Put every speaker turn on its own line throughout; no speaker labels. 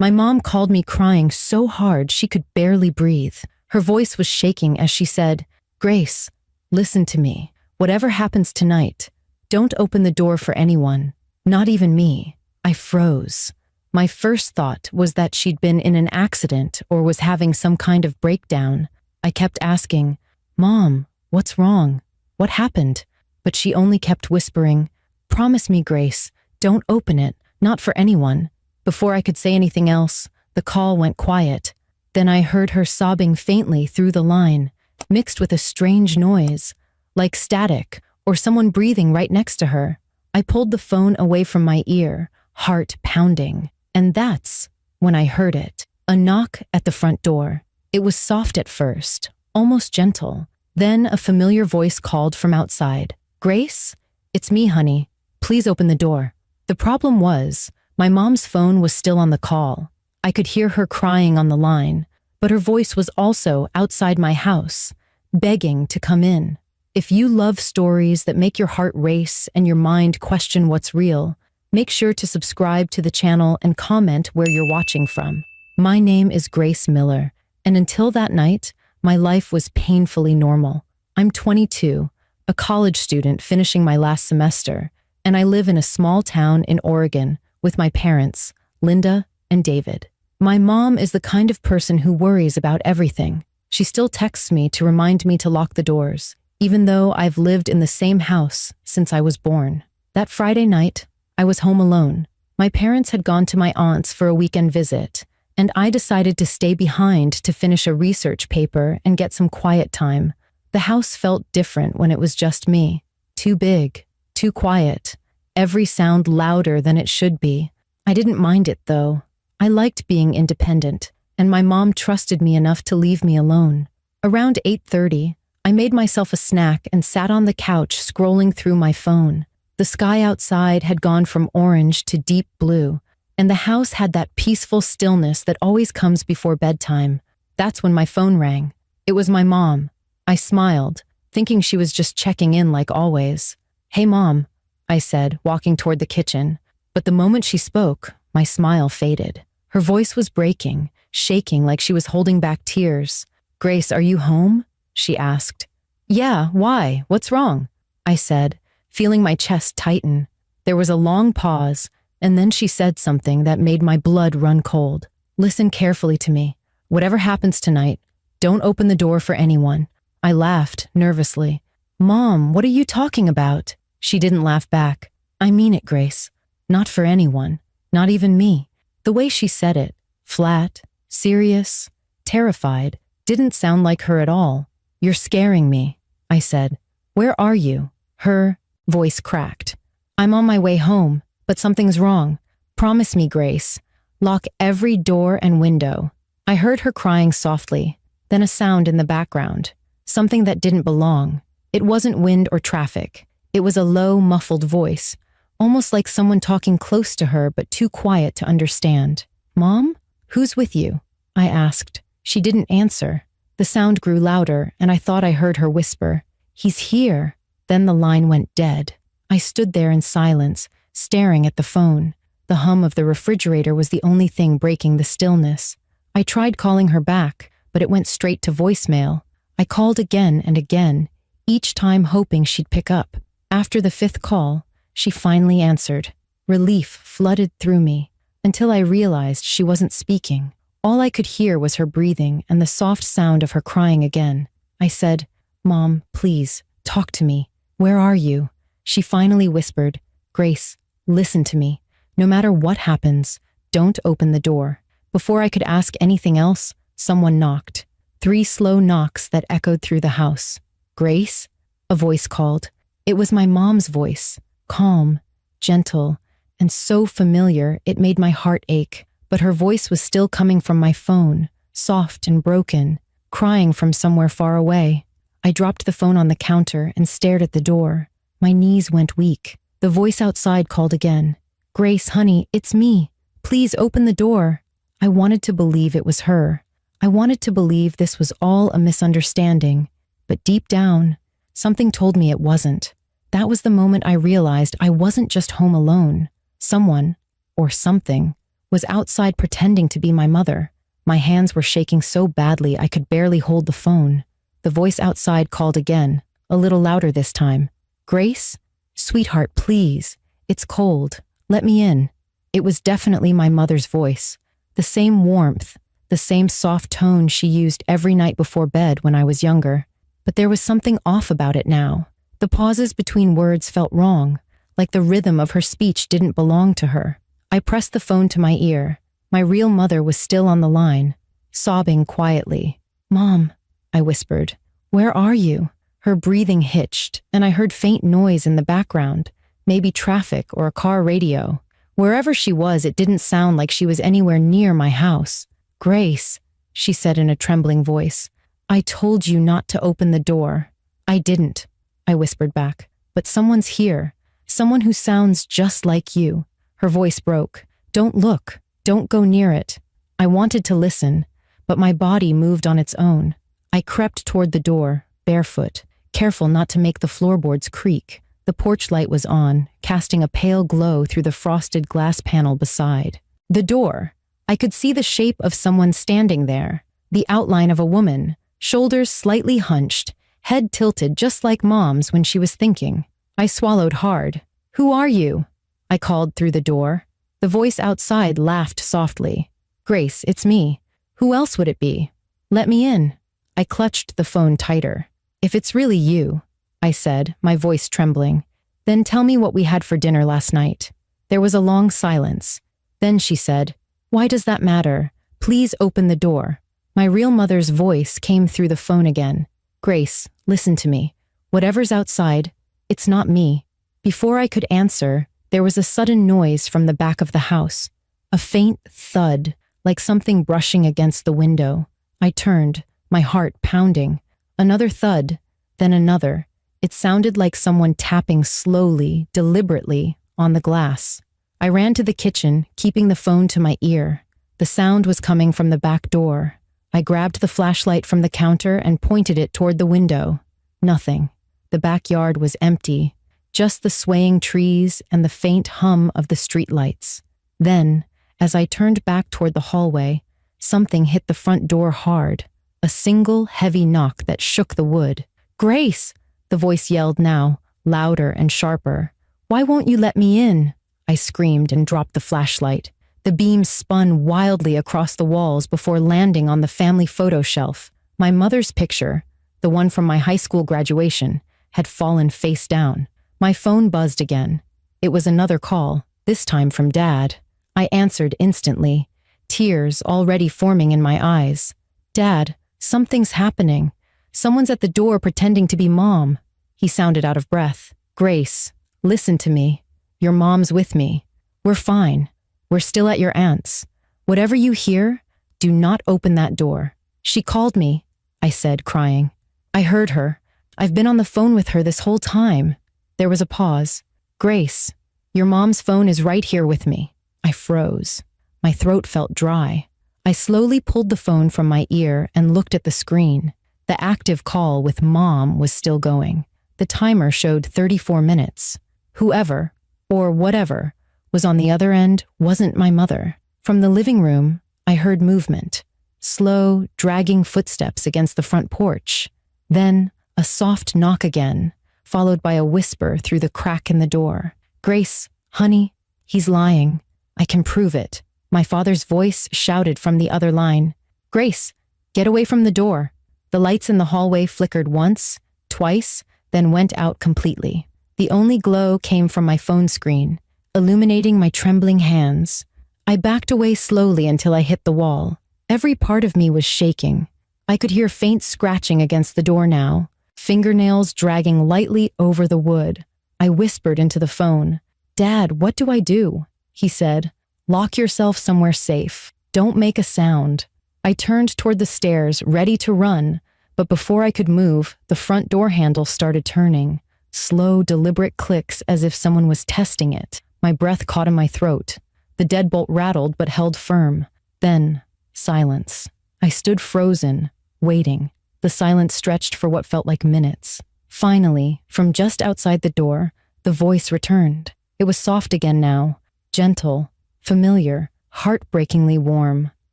My mom called me crying so hard she could barely breathe. Her voice was shaking as she said, "Grace, listen to me. Whatever happens tonight, don't open the door for anyone, not even me." I froze. My first thought was that she'd been in an accident or was having some kind of breakdown. I kept asking, "Mom, what's wrong? What happened?" But she only kept whispering, "Promise me, Grace, don't open it, not for anyone." Before I could say anything else, the call went quiet. Then I heard her sobbing faintly through the line, mixed with a strange noise, like static or someone breathing right next to her. I pulled the phone away from my ear, heart pounding. And that's when I heard it. A knock at the front door. It was soft at first, almost gentle. Then a familiar voice called from outside. "Grace? It's me, honey. Please open the door." The problem was, my mom's phone was still on the call. I could hear her crying on the line, but her voice was also outside my house, begging to come in. If you love stories that make your heart race and your mind question what's real, make sure to subscribe to the channel and comment where you're watching from. My name is Grace Miller, and until that night, my life was painfully normal. I'm 22, a college student finishing my last semester, and I live in a small town in Oregon with my parents, Linda and David. My mom is the kind of person who worries about everything. She still texts me to remind me to lock the doors, even though I've lived in the same house since I was born. That Friday night, I was home alone. My parents had gone to my aunt's for a weekend visit, and I decided to stay behind to finish a research paper and get some quiet time. The house felt different when it was just me. Too big, too quiet, every sound louder than it should be. I didn't mind it, though. I liked being independent, and my mom trusted me enough to leave me alone. Around 8:30, I made myself a snack and sat on the couch scrolling through my phone. The sky outside had gone from orange to deep blue, and the house had that peaceful stillness that always comes before bedtime. That's when my phone rang. It was my mom. I smiled, thinking she was just checking in like always. "Hey, Mom," I said, walking toward the kitchen. But the moment she spoke, my smile faded. Her voice was breaking, shaking like she was holding back tears. "Grace, are you home?" she asked. "Yeah, why? What's wrong?" I said, feeling my chest tighten. There was a long pause, and then she said something that made my blood run cold. "Listen carefully to me. Whatever happens tonight, don't open the door for anyone." I laughed nervously. "Mom, what are you talking about?" She didn't laugh back. "I mean it, Grace. Not for anyone. Not even me." The way she said it, flat, serious, terrified, didn't sound like her at all. "You're scaring me," I said. "Where are you?" Her voice cracked. "I'm on my way home, but something's wrong. Promise me, Grace. Lock every door and window." I heard her crying softly, then a sound in the background. Something that didn't belong. It wasn't wind or traffic. It was a low, muffled voice, almost like someone talking close to her but too quiet to understand. "Mom? Who's with you?" I asked. She didn't answer. The sound grew louder, and I thought I heard her whisper, "He's here." Then the line went dead. I stood there in silence, staring at the phone. The hum of the refrigerator was the only thing breaking the stillness. I tried calling her back, but it went straight to voicemail. I called again and again, each time hoping she'd pick up. After the 5th call, she finally answered. Relief flooded through me, until I realized she wasn't speaking. All I could hear was her breathing and the soft sound of her crying again. I said, "Mom, please, talk to me. Where are you?" She finally whispered, "Grace, listen to me. No matter what happens, don't open the door." Before I could ask anything else, someone knocked. 3 slow knocks that echoed through the house. "Grace?" a voice called. It was my mom's voice, calm, gentle, and so familiar it made my heart ache. But her voice was still coming from my phone, soft and broken, crying from somewhere far away. I dropped the phone on the counter and stared at the door. My knees went weak. The voice outside called again. "Grace, honey, it's me. Please open the door." I wanted to believe it was her. I wanted to believe this was all a misunderstanding. But deep down, something told me it wasn't. That was the moment I realized I wasn't just home alone. Someone, or something, was outside pretending to be my mother. My hands were shaking so badly I could barely hold the phone. The voice outside called again, a little louder this time. "Grace? Sweetheart, please. It's cold. Let me in." It was definitely my mother's voice. The same warmth, the same soft tone she used every night before bed when I was younger. But there was something off about it now. The pauses between words felt wrong, like the rhythm of her speech didn't belong to her. I pressed the phone to my ear. My real mother was still on the line, sobbing quietly. "Mom," I whispered, "where are you?" Her breathing hitched, and I heard faint noise in the background, maybe traffic or a car radio. Wherever she was, it didn't sound like she was anywhere near my house. "Grace," she said in a trembling voice, "I told you not to open the door." "I didn't," I whispered back, "but someone's here, someone who sounds just like you." Her voice broke. "Don't look. Don't go near it." I wanted to listen, but my body moved on its own. I crept toward the door, barefoot, careful not to make the floorboards creak. The porch light was on, casting a pale glow through the frosted glass panel beside. The door. I could see the shape of someone standing there, the outline of a woman, shoulders slightly hunched, head tilted just like Mom's when she was thinking. I swallowed hard. "Who are you?" I called through the door. The voice outside laughed softly. "Grace, it's me. Who else would it be? Let me in." I clutched the phone tighter. "If it's really you," I said, my voice trembling, "then tell me what we had for dinner last night." There was a long silence. Then she said, "Why does that matter? Please open the door." My real mother's voice came through the phone again. "Grace, listen to me. Whatever's outside, it's not me." Before I could answer, there was a sudden noise from the back of the house. A faint thud, like something brushing against the window. I turned, my heart pounding. Another thud, then another. It sounded like someone tapping slowly, deliberately, on the glass. I ran to the kitchen, keeping the phone to my ear. The sound was coming from the back door. I grabbed the flashlight from the counter and pointed it toward the window. Nothing. The backyard was empty, just the swaying trees and the faint hum of the streetlights. Then, as I turned back toward the hallway, something hit the front door hard. A single, heavy knock that shook the wood. "Grace!" the voice yelled now, louder and sharper. "Why won't you let me in?" I screamed and dropped the flashlight. The beam spun wildly across the walls before landing on the family photo shelf. My mother's picture, the one from my high school graduation, had fallen face down. My phone buzzed again. It was another call, this time from Dad. I answered instantly, tears already forming in my eyes. "Dad, something's happening. Someone's at the door pretending to be Mom." He sounded out of breath. "Grace, listen to me. Your mom's with me. We're fine. We're still at your aunt's. Whatever you hear, do not open that door." "She called me," I said, crying. "I heard her. I've been on the phone with her this whole time." There was a pause. "Grace, your mom's phone is right here with me." I froze. My throat felt dry. I slowly pulled the phone from my ear and looked at the screen. The active call with Mom was still going. The timer showed 34 minutes. Whoever, or whatever, was on the other end wasn't my mother. From the living room, I heard movement. Slow, dragging footsteps against the front porch. Then, a soft knock again, followed by a whisper through the crack in the door. "Grace, honey, he's lying. I can prove it." My father's voice shouted from the other line. "Grace, get away from the door." The lights in the hallway flickered once, twice, then went out completely. The only glow came from my phone screen, illuminating my trembling hands. I backed away slowly until I hit the wall. Every part of me was shaking. I could hear faint scratching against the door now, fingernails dragging lightly over the wood. I whispered into the phone. "Dad, what do I do?" He said, "Lock yourself somewhere safe. Don't make a sound." I turned toward the stairs, ready to run, but before I could move, the front door handle started turning. Slow, deliberate clicks as if someone was testing it. My breath caught in my throat. The deadbolt rattled but held firm. Then, silence. I stood frozen, waiting. The silence stretched for what felt like minutes. Finally, from just outside the door, the voice returned. It was soft again now, gentle, familiar, heartbreakingly warm.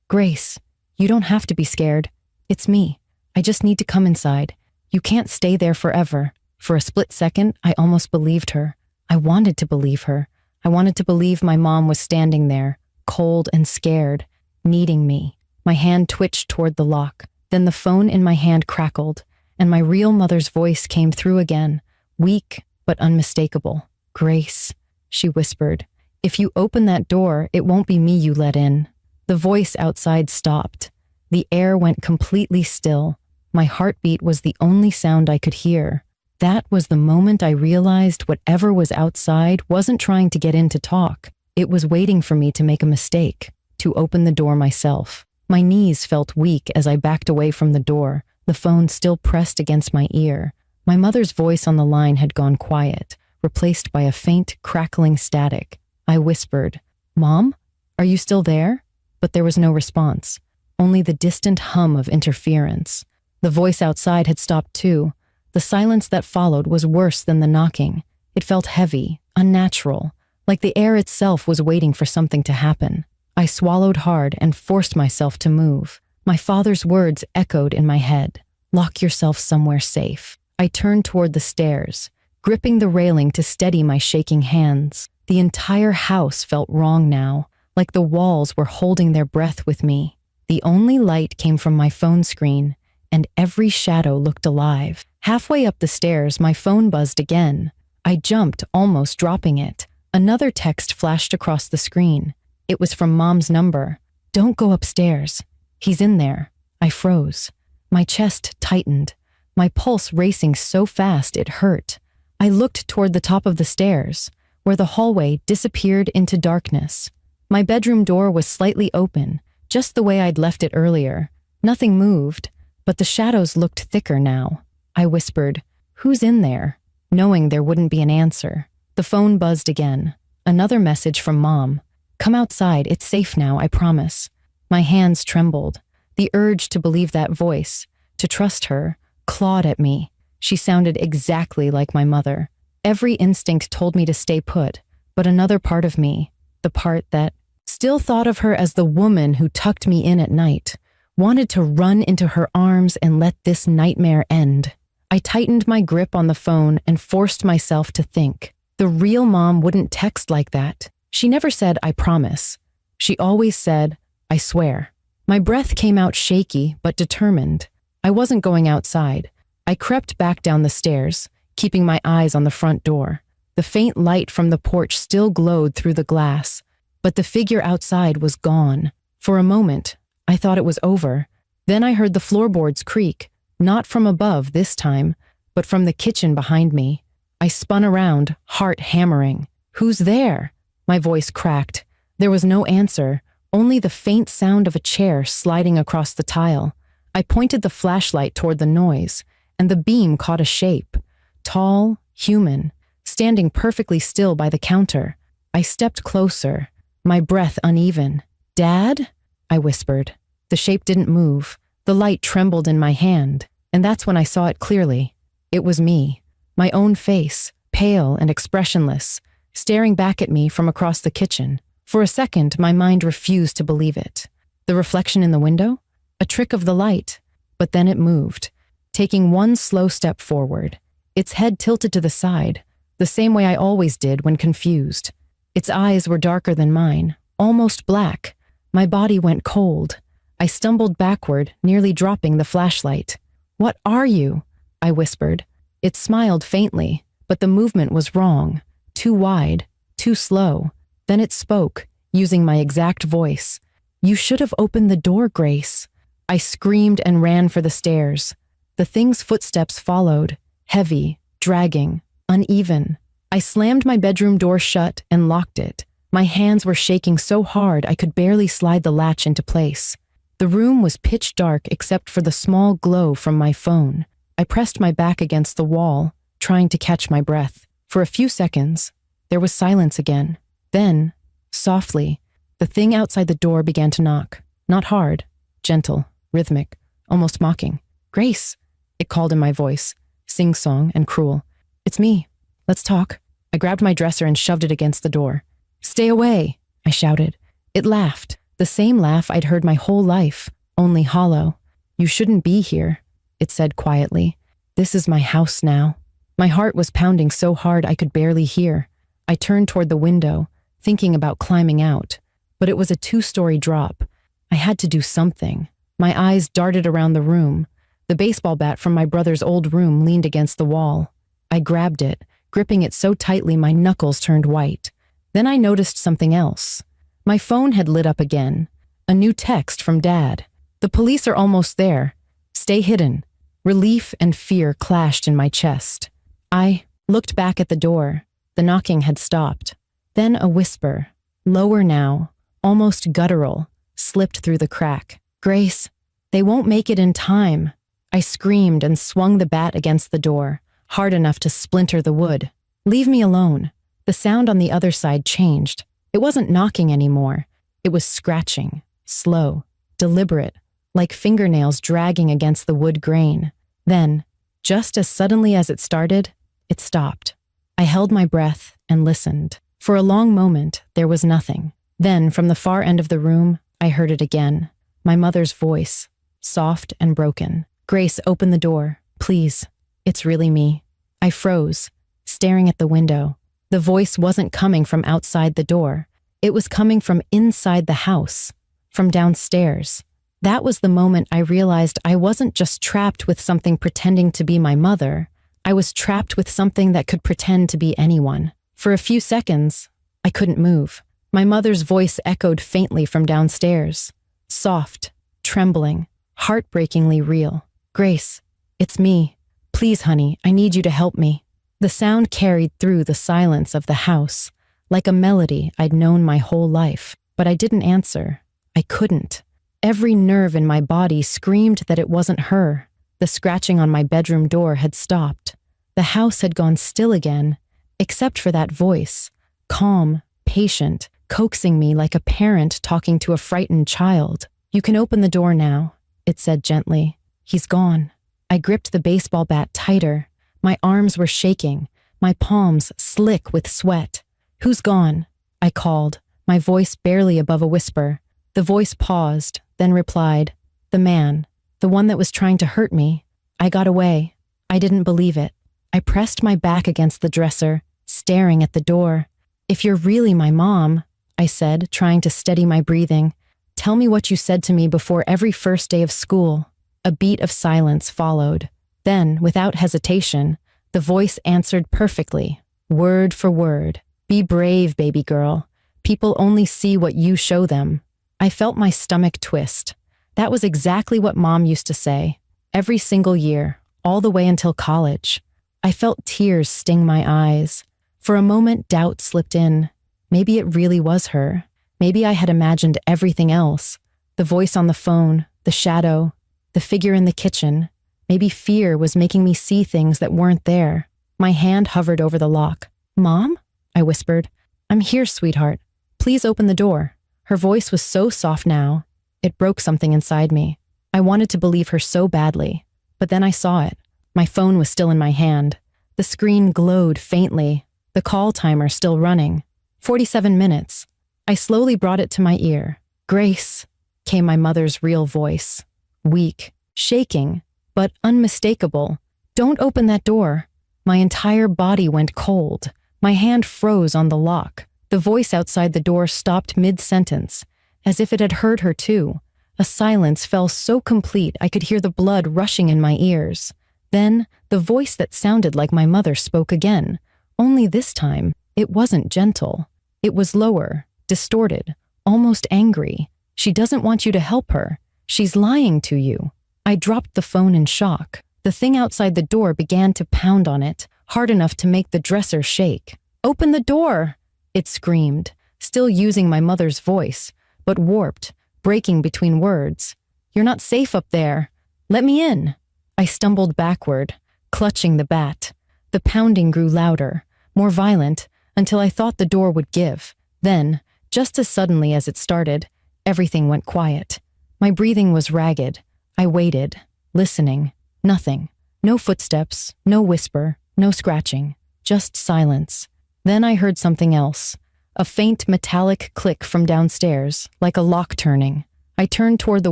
Grace, you don't have to be scared. It's me. I just need to come inside. You can't stay there forever. For a split second, I almost believed her. I wanted to believe her. I wanted to believe my mom was standing there, cold and scared, needing me. My hand twitched toward the lock. Then the phone in my hand crackled, and my real mother's voice came through again, weak but unmistakable. Grace, she whispered, if you open that door, it won't be me you let in. The voice outside stopped. The air went completely still. My heartbeat was the only sound I could hear. That was the moment I realized whatever was outside wasn't trying to get in to talk. It was waiting for me to make a mistake, to open the door myself. My knees felt weak as I backed away from the door, the phone still pressed against my ear. My mother's voice on the line had gone quiet, replaced by a faint, crackling static. I whispered, "Mom, are you still there?" But there was no response, only the distant hum of interference. The voice outside had stopped too. The silence that followed was worse than the knocking. It felt heavy, unnatural, like the air itself was waiting for something to happen. I swallowed hard and forced myself to move. My father's words echoed in my head. Lock yourself somewhere safe. I turned toward the stairs, gripping the railing to steady my shaking hands. The entire house felt wrong now, like the walls were holding their breath with me. The only light came from my phone screen, and every shadow looked alive. Halfway up the stairs, my phone buzzed again. I jumped, almost dropping it. Another text flashed across the screen. It was from Mom's number. "Don't go upstairs. He's in there." I froze. My chest tightened, my pulse racing so fast it hurt. I looked toward the top of the stairs, where the hallway disappeared into darkness. My bedroom door was slightly open, just the way I'd left it earlier. Nothing moved, but the shadows looked thicker now. I whispered, "Who's in there?" knowing there wouldn't be an answer. The phone buzzed again. Another message from Mom. "Come outside, it's safe now, I promise." My hands trembled. The urge to believe that voice, to trust her, clawed at me. She sounded exactly like my mother. Every instinct told me to stay put, but another part of me, the part that still thought of her as the woman who tucked me in at night, wanted to run into her arms and let this nightmare end. I tightened my grip on the phone and forced myself to think. The real Mom wouldn't text like that. She never said, "I promise." She always said, "I swear." My breath came out shaky but determined. I wasn't going outside. I crept back down the stairs, keeping my eyes on the front door. The faint light from the porch still glowed through the glass, but the figure outside was gone. For a moment, I thought it was over. Then I heard the floorboards creak, not from above this time, but from the kitchen behind me. I spun around, heart hammering. "Who's there?" My voice cracked. There was no answer, only the faint sound of a chair sliding across the tile. I pointed the flashlight toward the noise, and the beam caught a shape. Tall, human, standing perfectly still by the counter. I stepped closer, my breath uneven. "Dad?" I whispered. The shape didn't move. The light trembled in my hand, and that's when I saw it clearly. It was me, my own face, pale and expressionless, staring back at me from across the kitchen. For a second, my mind refused to believe it. The reflection in the window? A trick of the light. But then it moved, taking one slow step forward. Its head tilted to the side, the same way I always did when confused. Its eyes were darker than mine, almost black. My body went cold. I stumbled backward, nearly dropping the flashlight. "What are you?" I whispered. It smiled faintly, but the movement was wrong. Too wide, too slow. Then it spoke, using my exact voice. "You should have opened the door, Grace." I screamed and ran for the stairs. The thing's footsteps followed, heavy, dragging, uneven. I slammed my bedroom door shut and locked it. My hands were shaking so hard I could barely slide the latch into place. The room was pitch dark except for the small glow from my phone. I pressed my back against the wall, trying to catch my breath. For a few seconds, there was silence again. Then, softly, the thing outside the door began to knock. Not hard, gentle, rhythmic, almost mocking. "Grace," it called in my voice, sing-song and cruel. "It's me. Let's talk." I grabbed my dresser and shoved it against the door. "Stay away," I shouted. It laughed, the same laugh I'd heard my whole life, only hollow. "You shouldn't be here," it said quietly. "This is my house now." My heart was pounding so hard I could barely hear. I turned toward the window, thinking about climbing out. But it was a 2-story drop. I had to do something. My eyes darted around the room. The baseball bat from my brother's old room leaned against the wall. I grabbed it, gripping it so tightly my knuckles turned white. Then I noticed something else. My phone had lit up again. A new text from Dad. "The police are almost there. Stay hidden." Relief and fear clashed in my chest. I looked back at the door. The knocking had stopped. Then a whisper, lower now, almost guttural, slipped through the crack. "Grace, they won't make it in time." I screamed and swung the bat against the door, hard enough to splinter the wood. "Leave me alone." The sound on the other side changed. It wasn't knocking anymore. It was scratching, slow, deliberate, like fingernails dragging against the wood grain. Then, just as suddenly as it started, it stopped. I held my breath and listened. For a long moment, there was nothing. Then, from the far end of the room, I heard it again. My mother's voice, soft and broken. "Grace, open the door, please. It's really me." I froze, staring at the window. The voice wasn't coming from outside the door. It was coming from inside the house, from downstairs. That was the moment I realized I wasn't just trapped with something pretending to be my mother. I was trapped with something that could pretend to be anyone. For a few seconds, I couldn't move. My mother's voice echoed faintly from downstairs. Soft, trembling, heartbreakingly real. "Grace, it's me. Please, honey, I need you to help me." The sound carried through the silence of the house, like a melody I'd known my whole life. But I didn't answer. I couldn't. Every nerve in my body screamed that it wasn't her. The scratching on my bedroom door had stopped. The house had gone still again, except for that voice, calm, patient, coaxing me like a parent talking to a frightened child. "You can open the door now," it said gently. "He's gone." I gripped the baseball bat tighter. My arms were shaking, my palms slick with sweat. "Who's gone?" I called, my voice barely above a whisper. The voice paused, then replied, "The man, the one that was trying to hurt me. I got away." I didn't believe it. I pressed my back against the dresser, staring at the door. "If you're really my mom," I said, trying to steady my breathing, "tell me what you said to me before every first day of school." A beat of silence followed. Then, without hesitation, the voice answered perfectly, word for word. "Be brave, baby girl. People only see what you show them." I felt my stomach twist. That was exactly what Mom used to say, every single year, all the way until college. I felt tears sting my eyes. For a moment, doubt slipped in. Maybe it really was her. Maybe I had imagined everything else. The voice on the phone, the shadow, the figure in the kitchen. Maybe fear was making me see things that weren't there. My hand hovered over the lock. "Mom?" I whispered. "I'm here, sweetheart. Please open the door." Her voice was so soft now, it broke something inside me. I wanted to believe her so badly, but then I saw it. My phone was still in my hand. The screen glowed faintly, the call timer still running. 47 minutes. I slowly brought it to my ear. "Grace," came my mother's real voice. Weak, shaking, but unmistakable. "Don't open that door." My entire body went cold. My hand froze on the lock. The voice outside the door stopped mid-sentence, as if it had heard her too. A silence fell so complete I could hear the blood rushing in my ears. Then, the voice that sounded like my mother spoke again. Only this time, it wasn't gentle. It was lower, distorted, almost angry. "She doesn't want you to help her. She's lying to you." I dropped the phone in shock. The thing outside the door began to pound on it, hard enough to make the dresser shake. "Open the door!" it screamed, still using my mother's voice, but warped, breaking between words. "You're not safe up there. Let me in." I stumbled backward, clutching the bat. The pounding grew louder, more violent, until I thought the door would give. Then, just as suddenly as it started, everything went quiet. My breathing was ragged. I waited, listening. Nothing. No footsteps, no whisper, no scratching. Just silence. Then I heard something else. A faint metallic click from downstairs, like a lock turning. I turned toward the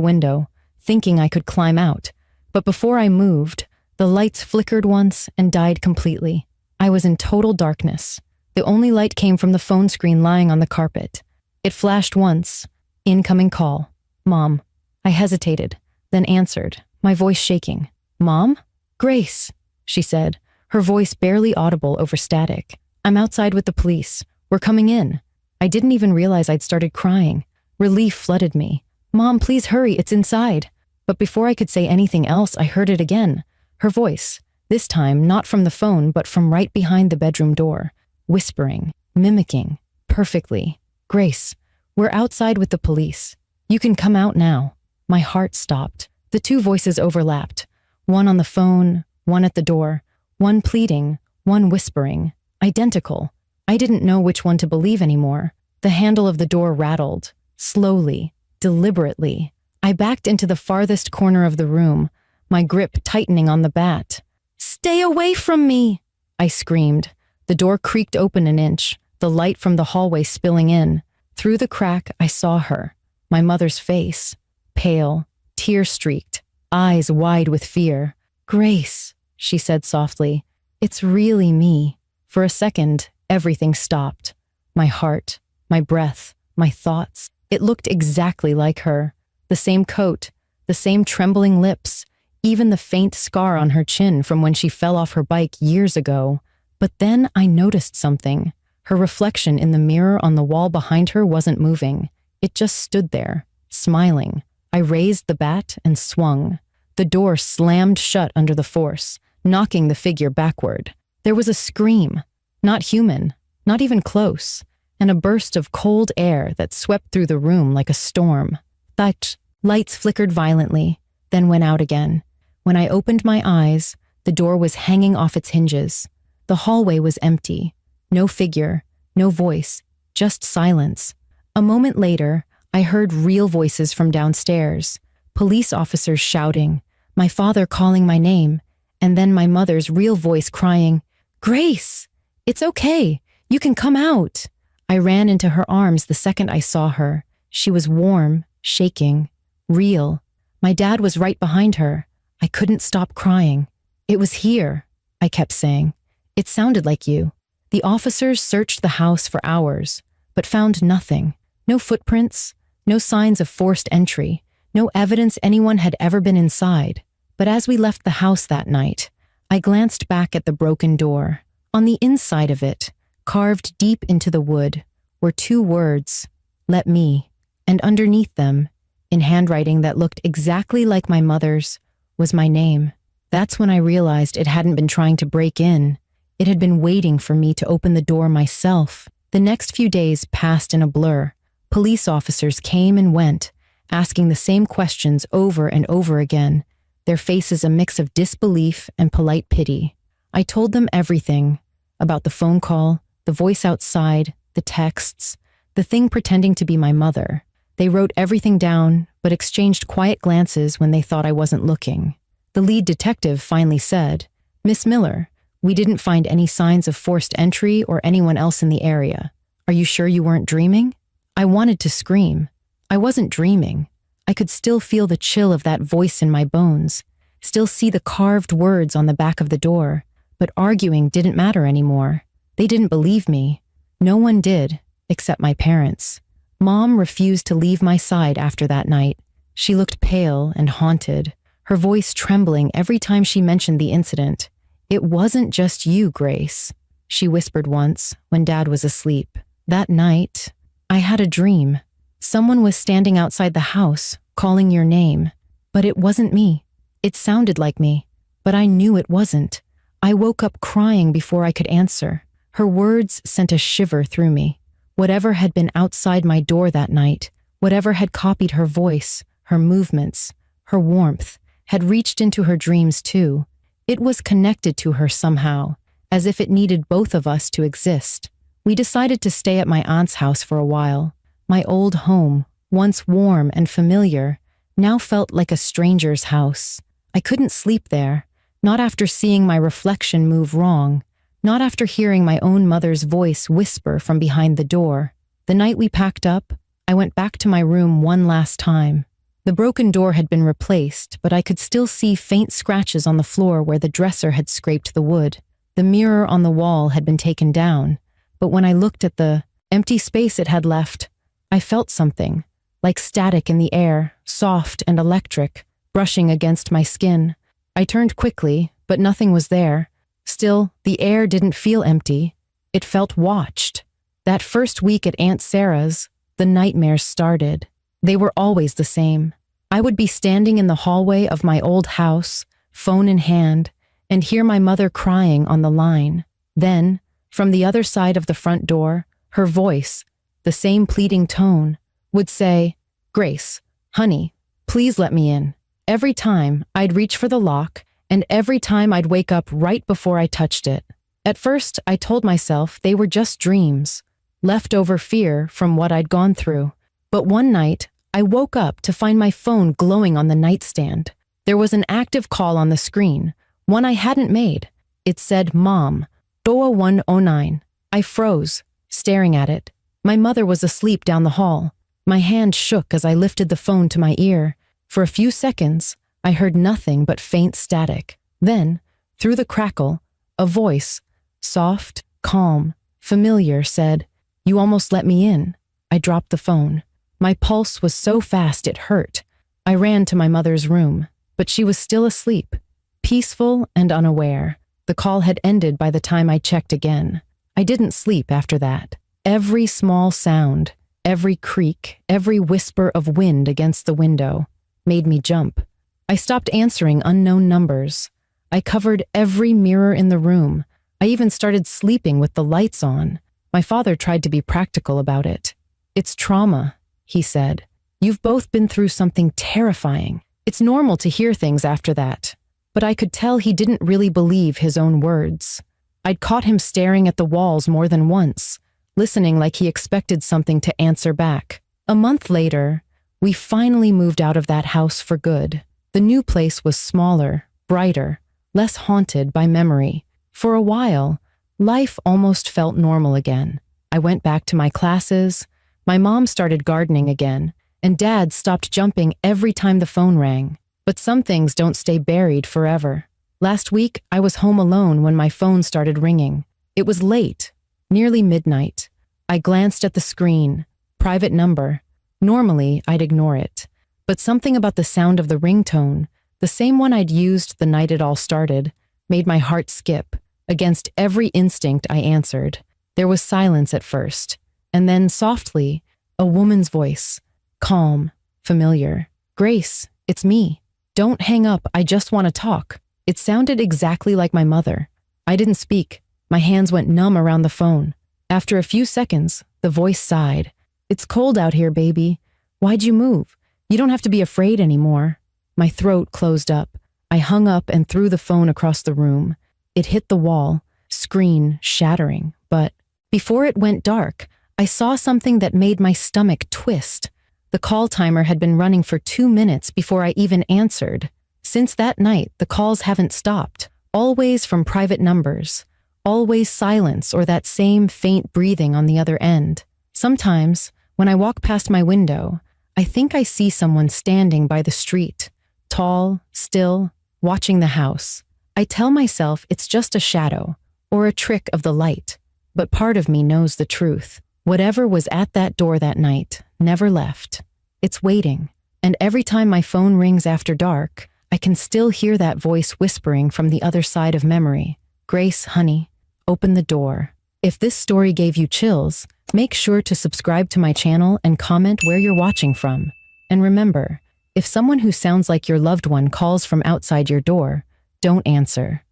window, thinking I could climb out. But before I moved, the lights flickered once and died completely. I was in total darkness. The only light came from the phone screen lying on the carpet. It flashed once. Incoming call. Mom. I hesitated, then answered, my voice shaking. Mom? Grace, she said, her voice barely audible over static. I'm outside with the police. We're coming in. I didn't even realize I'd started crying. Relief flooded me. Mom, please hurry, it's inside. But before I could say anything else, I heard it again. Her voice, this time not from the phone, but from right behind the bedroom door, whispering, mimicking, perfectly. Grace, we're outside with the police. You can come out now. My heart stopped. The two voices overlapped. One on the phone, one at the door, one pleading, one whispering. Identical. I didn't know which one to believe anymore. The handle of the door rattled. Slowly, deliberately. I backed into the farthest corner of the room, my grip tightening on the bat. Stay away from me! I screamed. The door creaked open an inch, the light from the hallway spilling in. Through the crack, I saw her. My mother's face. Pale, tear-streaked, eyes wide with fear. Grace, she said softly. It's really me. For a second, everything stopped. My heart, my breath, my thoughts. It looked exactly like her. The same coat, the same trembling lips, even the faint scar on her chin from when she fell off her bike years ago. But then I noticed something. Her reflection in the mirror on the wall behind her wasn't moving. It just stood there, smiling. I raised the bat and swung. The door slammed shut under the force, knocking the figure backward. There was a scream. Not human, not even close, and a burst of cold air that swept through the room like a storm. That lights flickered violently, then went out again. When I opened my eyes, the door was hanging off its hinges. The hallway was empty. No figure, no voice, just silence. A moment later, I heard real voices from downstairs, police officers shouting, my father calling my name, and then my mother's real voice crying, Grace! It's okay. You can come out. I ran into her arms the second I saw her. She was warm, shaking, real. My dad was right behind her. I couldn't stop crying. It was here, I kept saying. It sounded like you. The officers searched the house for hours, but found nothing. No footprints, no signs of forced entry, no evidence anyone had ever been inside. But as we left the house that night, I glanced back at the broken door. On the inside of it, carved deep into the wood, were two words, let me, and underneath them, in handwriting that looked exactly like my mother's, was my name. That's when I realized it hadn't been trying to break in. It had been waiting for me to open the door myself. The next few days passed in a blur. Police officers came and went, asking the same questions over and over again, their faces a mix of disbelief and polite pity. I told them everything, about the phone call, the voice outside, the texts, the thing pretending to be my mother. They wrote everything down, but exchanged quiet glances when they thought I wasn't looking. The lead detective finally said, Miss Miller, we didn't find any signs of forced entry or anyone else in the area. Are you sure you weren't dreaming? I wanted to scream. I wasn't dreaming. I could still feel the chill of that voice in my bones, still see the carved words on the back of the door, but arguing didn't matter anymore. They didn't believe me. No one did, except my parents. Mom refused to leave my side after that night. She looked pale and haunted, her voice trembling every time she mentioned the incident. It wasn't just you, Grace, she whispered once when Dad was asleep. That night, I had a dream. Someone was standing outside the house, calling your name. But it wasn't me. It sounded like me, but I knew it wasn't. I woke up crying before I could answer. Her words sent a shiver through me. Whatever had been outside my door that night, whatever had copied her voice, her movements, her warmth, had reached into her dreams too. It was connected to her somehow, as if it needed both of us to exist. We decided to stay at my aunt's house for a while. My old home, once warm and familiar, now felt like a stranger's house. I couldn't sleep there, not after seeing my reflection move wrong, Not after hearing my own mother's voice whisper from behind the door. The night we packed up, I went back to my room one last time. The broken door had been replaced, but I could still see faint scratches on the floor where the dresser had scraped the wood. The mirror on the wall had been taken down, but when I looked at the empty space it had left, I felt something, like static in the air, soft and electric, brushing against my skin. I turned quickly, but nothing was there. Still, the air didn't feel empty. It felt watched. That first week at Aunt Sarah's, the nightmares started. They were always the same. I would be standing in the hallway of my old house, phone in hand, and hear my mother crying on the line. Then, from the other side of the front door, her voice, the same pleading tone, would say, "Grace, honey, please let me in." Every time, I'd reach for the lock, and every time I'd wake up right before I touched it. At first, I told myself they were just dreams, leftover fear from what I'd gone through. But one night, I woke up to find my phone glowing on the nightstand. There was an active call on the screen, one I hadn't made. It said, "Mom, Doa 109. I froze, staring at it. My mother was asleep down the hall. My hand shook as I lifted the phone to my ear. For a few seconds, I heard nothing but faint static. Then, through the crackle, a voice, soft, calm, familiar, said, "You almost let me in." I dropped the phone. My pulse was so fast it hurt. I ran to my mother's room, but she was still asleep, peaceful and unaware. The call had ended by the time I checked again. I didn't sleep after that. Every small sound, every creak, every whisper of wind against the window made me jump. I stopped answering unknown numbers. I covered every mirror in the room. I even started sleeping with the lights on. My father tried to be practical about it. "It's trauma," he said. "You've both been through something terrifying. It's normal to hear things after that." But I could tell he didn't really believe his own words. I'd caught him staring at the walls more than once, listening like he expected something to answer back. A month later, we finally moved out of that house for good. The new place was smaller, brighter, less haunted by memory. For a while, life almost felt normal again. I went back to my classes, my mom started gardening again, and Dad stopped jumping every time the phone rang. But some things don't stay buried forever. Last week, I was home alone when my phone started ringing. It was late, nearly midnight. I glanced at the screen. Private number. Normally, I'd ignore it. But something about the sound of the ringtone, the same one I'd used the night it all started, made my heart skip. Against every instinct, I answered. There was silence at first, and then softly, a woman's voice. Calm, familiar. "Grace, it's me. Don't hang up, I just want to talk." It sounded exactly like my mother. I didn't speak. My hands went numb around the phone. After a few seconds, the voice sighed. "It's cold out here, baby. Why'd you move? You don't have to be afraid anymore." My throat closed up. I hung up and threw the phone across the room. It hit the wall, screen shattering. But before it went dark, I saw something that made my stomach twist. The call timer had been running for 2 minutes before I even answered. Since that night, the calls haven't stopped. Always from private numbers. Always silence or that same faint breathing on the other end. Sometimes, when I walk past my window, I think I see someone standing by the street, tall, still, watching the house. I tell myself it's just a shadow or a trick of the light, but part of me knows the truth. Whatever was at that door that night never left. It's waiting, and every time my phone rings after dark, I can still hear that voice whispering from the other side of memory. "Grace, honey, open the door." If this story gave you chills, make sure to subscribe to my channel and comment where you're watching from. And remember, if someone who sounds like your loved one calls from outside your door, don't answer.